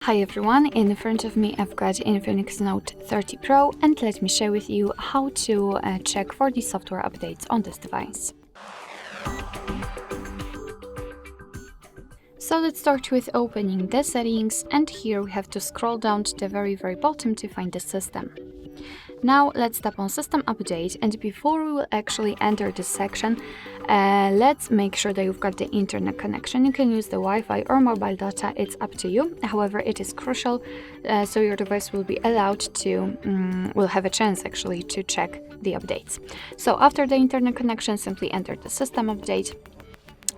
Hi everyone, in front of me I've got INFINIX Note 30 Pro and let me share with you how to check for the software updates on this device. So let's start with opening the settings, and here we have to scroll down to the very bottom to find the system. Now let's tap on System Update, and before we will actually enter this section, let's make sure that you've got the internet connection. You can use the Wi-Fi or mobile data, it's up to you. However, it is crucial, so your device will be allowed to, will have a chance actually to check the updates. So after the internet connection, simply enter the System Update.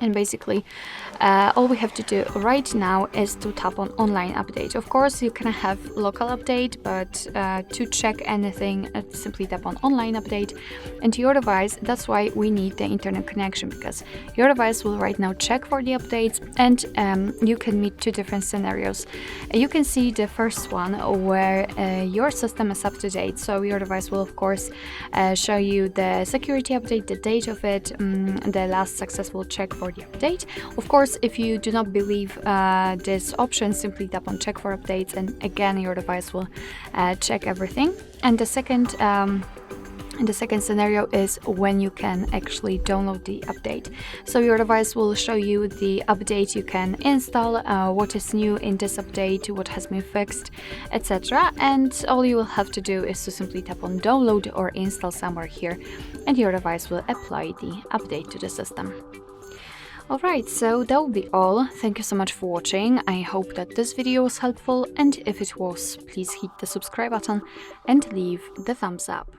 And basically, all we have to do right now is to tap on Online Update. Of course, you can have Local Update, but to check anything, simply tap on Online Update. And your device, that's why we need the internet connection, because your device will right now check for the updates, and you can meet two different scenarios. You can see the first one where your system is up to date, so your device will of course show you the security update, the date of it, the last successful check for the update. Of course, if you do not believe this option, simply tap on check for updates, and again your device will check everything. And the second scenario is when you can actually download the update. So your device will show you the update you can install, what is new in this update, what has been fixed, etc. And all you will have to do is to simply tap on download or install somewhere here, and your device will apply the update to the system. Alright, so that will be all. Thank you so much for watching. I hope that this video was helpful, and if it was, please hit the subscribe button and leave the thumbs up.